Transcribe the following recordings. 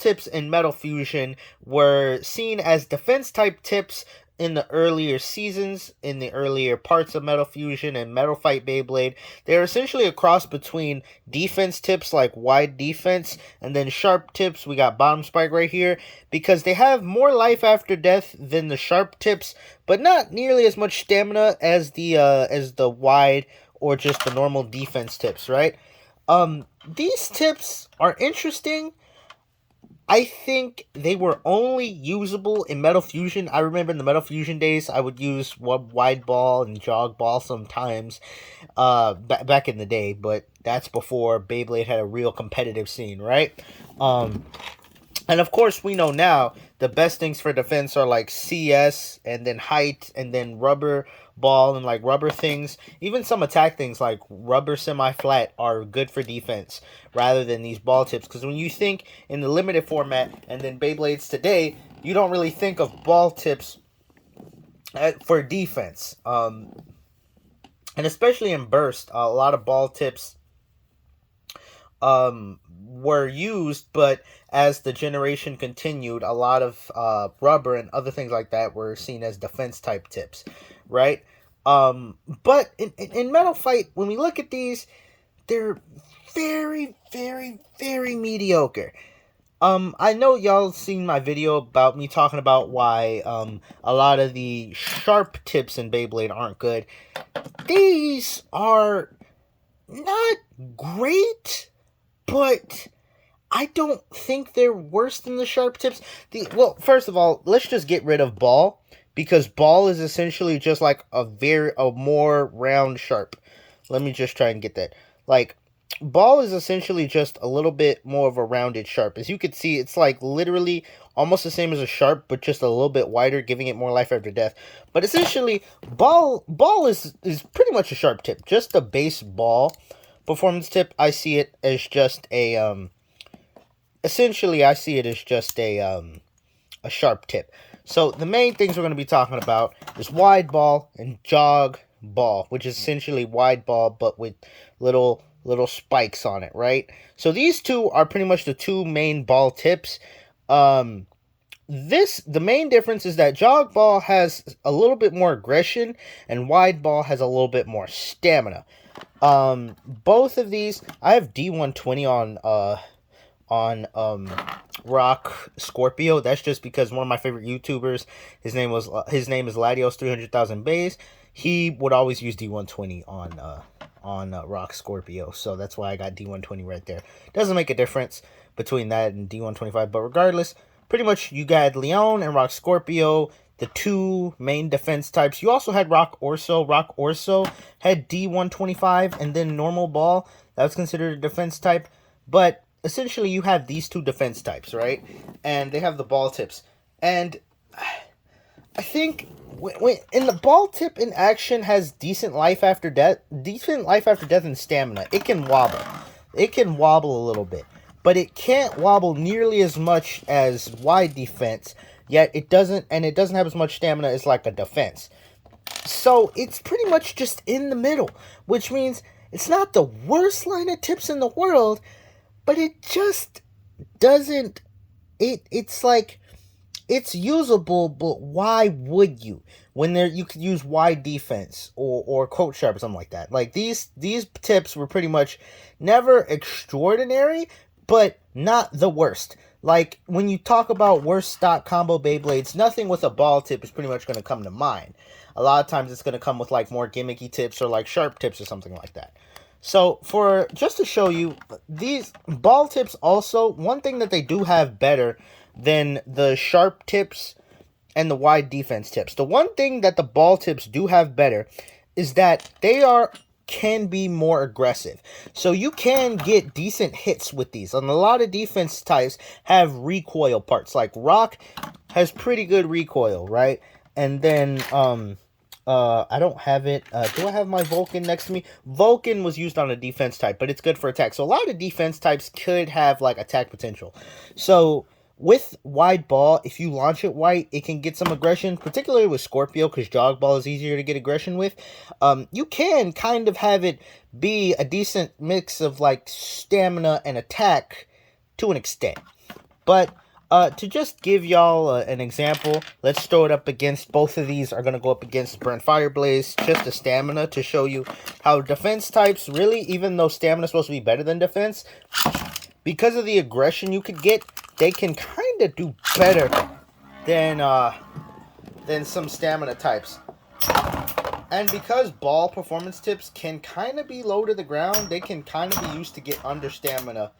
tips in Metal Fusion were seen as defense type tips in the earlier seasons, in the earlier parts of Metal Fusion and Metal Fight Beyblade. They're essentially a cross between defense tips like wide defense and then sharp tips. We got bottom spike right here because they have more life after death than the sharp tips, but not nearly as much stamina as the wide or just the normal defense tips, right? These tips are interesting. I think they were only usable in Metal Fusion. I remember in the Metal Fusion days, I would use wide ball and jog ball sometimes, back in the day. But that's before Beyblade had a real competitive scene, right? And of course, we know now the best things for defense are like CS and then height and then rubber ball and like rubber things. Even some attack things like rubber semi-flat are good for defense rather than these ball tips. Because when you think in the limited format and then Beyblades today, you don't really think of ball tips for defense. And especially in Burst, a lot of ball tips were used, but as the generation continued, a lot of rubber and other things like that were seen as defense type tips, right? But in Metal Fight, when we look at these, they're very, very, very mediocre. I know y'all seen my video about me talking about why a lot of the sharp tips in Beyblade aren't good. These are not great, but I don't think they're worse than the sharp tips. Well, first of all, let's just get rid of ball, because ball is essentially just like a more round sharp. Let me just try and get that. Like, ball is essentially just a little bit more of a rounded sharp. As you can see, it's like literally almost the same as a sharp, but just a little bit wider, giving it more life after death. But essentially, ball is pretty much a sharp tip. Just the base ball performance tip, I see it as just a essentially I see it as just a sharp tip. So the main things we're going to be talking about is wide ball and jog ball, which is essentially wide ball but with little spikes on it, right? So these two are pretty much the two main ball tips. The main difference is that jog ball has a little bit more aggression and wide ball has a little bit more stamina. Both of these, I have D120 on Rock Scorpio. That's just because one of my favorite YouTubers, his name is Ladios 300,000 Bays. He would always use D120 on Rock Scorpio, so that's why I got D120 right there. Doesn't make a difference between that and D125, but regardless, pretty much you got Leon and Rock Scorpio, the two main defense types. You also had Rock Orso. Rock Orso had D125 and then normal ball. That was considered a defense type, but essentially you have these two defense types, right? And they have the ball tips. And I think when in the ball tip in action has decent life after death and stamina. It can wobble. It can wobble a little bit, but it can't wobble nearly as much as wide defense. Yet it doesn't have as much stamina as like a defense. So it's pretty much just in the middle, which means it's not the worst line of tips in the world, but it just doesn't. It's like, it's usable, but why would you? When you could use wide defense or coat sharp or something like that. Like these tips were pretty much never extraordinary, but not the worst. Like when you talk about worst stock combo Beyblades, nothing with a ball tip is pretty much going to come to mind. A lot of times it's going to come with like more gimmicky tips or like sharp tips or something like that. So just to show you, these ball tips also, one thing that they do have better than the sharp tips and the wide defense tips. The one thing that the ball tips do have better is that they can be more aggressive. So you can get decent hits with these. And a lot of defense types have recoil parts. Like Rock has pretty good recoil, right? And then I don't have it. Do I have my Vulcan next to me? Vulcan was used on a defense type, but it's good for attack. So a lot of defense types could have like attack potential. So with wide ball, if you launch it white, it can get some aggression, particularly with Scorpio, because jog ball is easier to get aggression with. You can kind of have it be a decent mix of like stamina and attack to an extent. But to just give y'all an example, let's throw it up against, both of these are going to go up against Burn Fire Blaze, just the stamina, to show you how defense types, really, even though stamina is supposed to be better than defense, because of the aggression you could get, they can kind of do better than some stamina types. And because ball performance tips can kind of be low to the ground, they can kind of be used to get under stamina.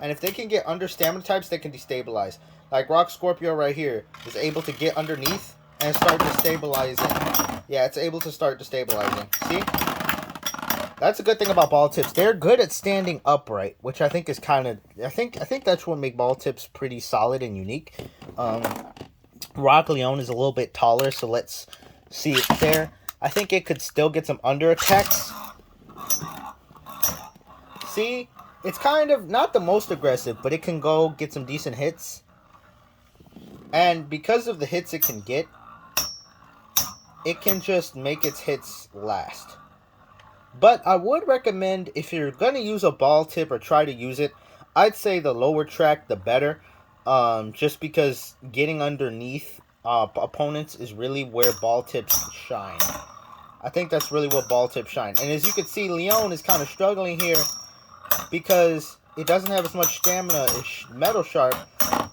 And if they can get under stamina types, they can destabilize. Like Rock Scorpio right here is able to get underneath and start destabilizing. Yeah, it's able to start destabilizing. See? That's a good thing about ball tips. They're good at standing upright, which I think is kind of... I think that's what makes ball tips pretty solid and unique. Rock Leone is a little bit taller, so let's see it there. I think it could still get some under attacks. See? It's kind of not the most aggressive, but it can go get some decent hits. And because of the hits it can get, it can just make its hits last. But I would recommend, if you're going to use a ball tip or try to use it, I'd say the lower track, the better. Just because getting underneath opponents is really where ball tips shine. I think that's really what ball tips shine. And as you can see, Leone is kind of struggling here because it doesn't have as much stamina as Metal Sharp.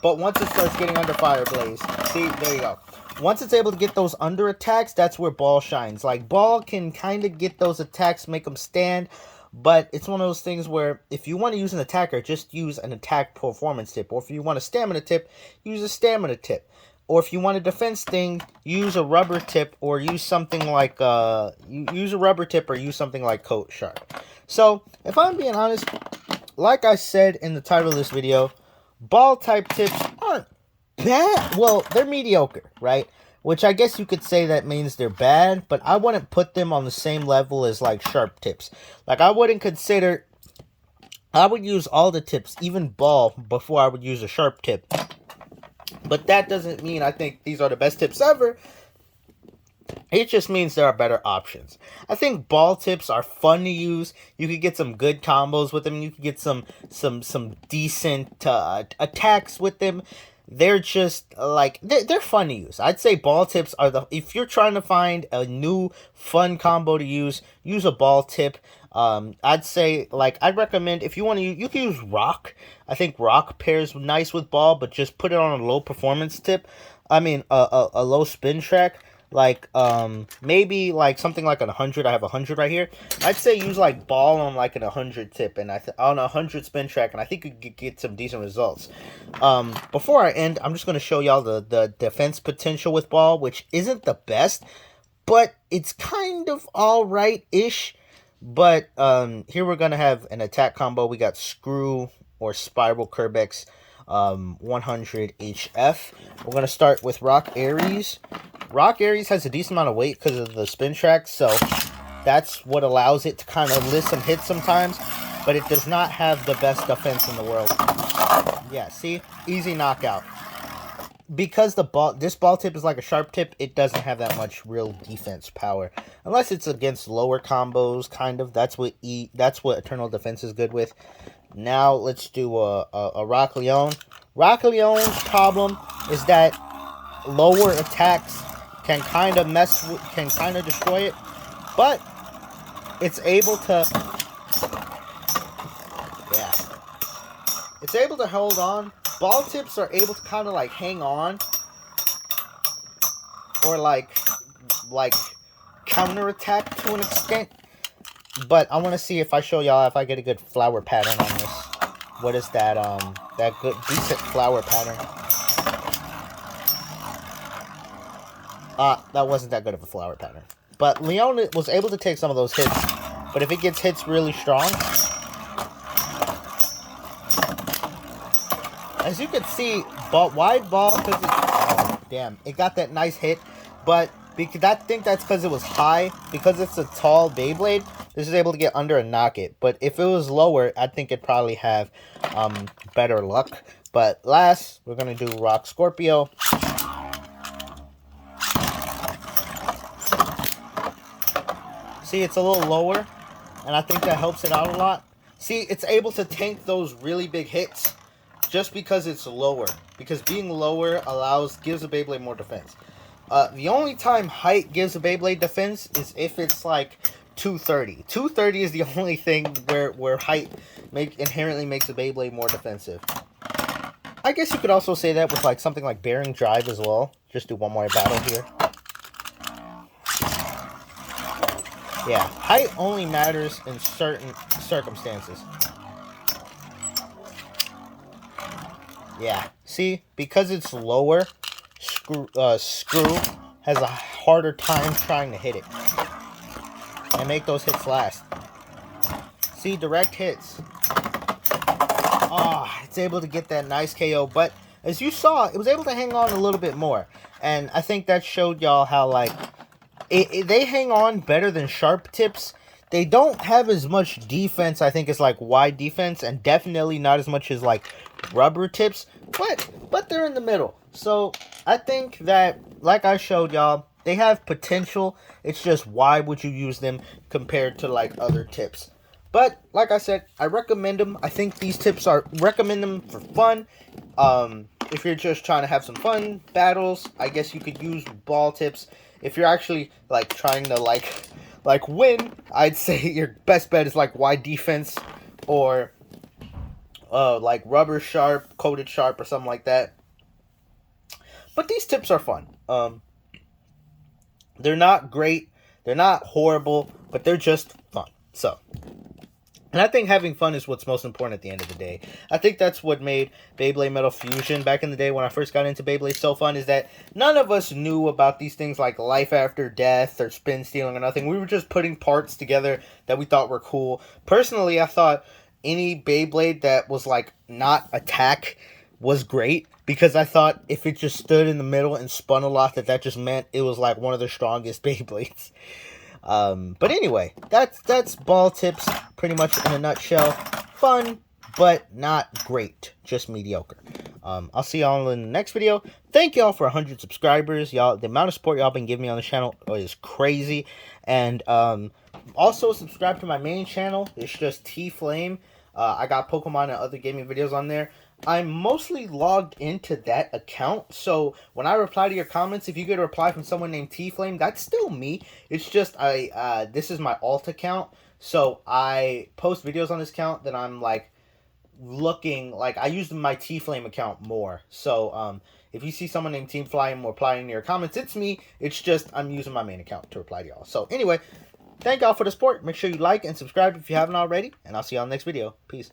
But once it starts getting under Fire Blaze, see, there you go. Once it's able to get those under attacks, that's where ball shines. Like, ball can kind of get those attacks, make them stand. But it's one of those things where if you want to use an attacker, just use an attack performance tip. Or if you want a stamina tip, use a stamina tip. Or if you want a defense thing, use a rubber tip, or use something like use a rubber tip, or use something like Coat Sharp. So, if I'm being honest, like I said in the title of this video, ball type tips aren't bad. Well, they're mediocre, right? Which I guess you could say that means they're bad, but I wouldn't put them on the same level as like sharp tips. Like, I wouldn't consider... I would use all the tips, even ball, before I would use a sharp tip. But that doesn't mean I think these are the best tips ever. It just means there are better options. I think ball tips are fun to use. You could get some good combos with them. You could get some decent attacks with them. They're just like they're fun to use. I'd say ball tips are if you're trying to find a new fun combo to use a ball tip. I'd say, like, I'd recommend, if you want to use, you can use rock. I think rock pairs nice with ball, but just put it on a low performance tip. I mean, a low spin track. Like, maybe, like, something like an 100. I have 100 right here. I'd say use, like, ball on, like, an 100 tip, and on a 100 spin track, and I think you could get some decent results. Before I end, I'm just going to show y'all the defense potential with ball, which isn't the best, but it's kind of alright-ish. But here we're going to have an attack combo. We got Screw or Spiral Kerbex 100 HF. We're going to start with Rock Aries. Rock Aries has a decent amount of weight because of the spin track, so that's what allows it to kind of list some hits sometimes. But it does not have the best defense in the world. Yeah, see? Easy knockout. Because this ball tip is like a sharp tip, it doesn't have that much real defense power, unless it's against lower combos. Kind of. That's what Eternal Defense is good with. Now let's do a Rock Leone. Rock Leone's problem is that lower attacks can kind of destroy it, but it's able to. Yeah, it's able to hold on. Ball tips are able to kind of like hang on, or like counterattack to an extent. But I want to see if I show y'all if I get a good flower pattern on this. What is that? That good decent flower pattern. That wasn't that good of a flower pattern. But Leone was able to take some of those hits. But if it gets hits really strong, as you can see, wide ball, because it got that nice hit, but I think that's because it was high. Because it's a tall Beyblade, this is able to get under and knock it. But if it was lower, I think it'd probably have better luck. But last, we're going to do Rock Scorpio. See, it's a little lower, and I think that helps it out a lot. See, it's able to tank those really big hits. just because it's lower. Because being lower gives a Beyblade more defense. The only time height gives a Beyblade defense is if it's like 230. 230 is the only thing where height inherently makes a Beyblade more defensive. I guess you could also say that with like something like bearing drive as well. Just do one more battle here. Yeah, height only matters in certain circumstances. Yeah, see, because it's lower, Screw has a harder time trying to hit it and make those hits last. See, direct hits. It's able to get that nice KO, but as you saw, it was able to hang on a little bit more, and I think that showed y'all how like they hang on better than sharp tips. They don't have as much defense, I think, as like wide defense, and definitely not as much as like rubber tips, but they're in the middle. So I think that, like I showed y'all, they have potential. It's just, why would you use them compared to like other tips? But like I said, I recommend them. I think these tips recommend them for fun. If you're just trying to have some fun battles, I guess you could use ball tips. If you're actually like trying to like win, I'd say your best bet is like wide defense or like rubber sharp, coated sharp, or something like that. But these tips are fun. They're not great, they're not horrible, but they're just fun. So, and I think having fun is what's most important at the end of the day. I think that's what made Beyblade Metal Fusion back in the day when I first got into Beyblade so fun, is that none of us knew about these things like life after death or spin stealing or nothing. We were just putting parts together that we thought were cool. Personally, I thought any Beyblade that was like not attack was great, because I thought if it just stood in the middle and spun a lot, that just meant it was like one of the strongest Beyblades. But anyway, that's ball tips pretty much in a nutshell. Fun, but not great. Just mediocre. I'll see y'all in the next video. Thank y'all for 100 subscribers. Y'all, the amount of support y'all been giving me on the channel is crazy. And also subscribe to my main channel. It's just T-Flame. I got Pokemon and other gaming videos on there. I'm mostly logged into that account, so when I reply to your comments, if you get a reply from someone named T-Flame, that's still me. It's just this is my alt account, so I post videos on this account that I'm like looking like I use my T-Flame account more. So if you see someone named T-Flame replying to your comments, it's me. It's just I'm using my main account to reply to y'all. So anyway, thank y'all for the support. Make sure you like and subscribe if you haven't already, and I'll see y'all in the next video. Peace.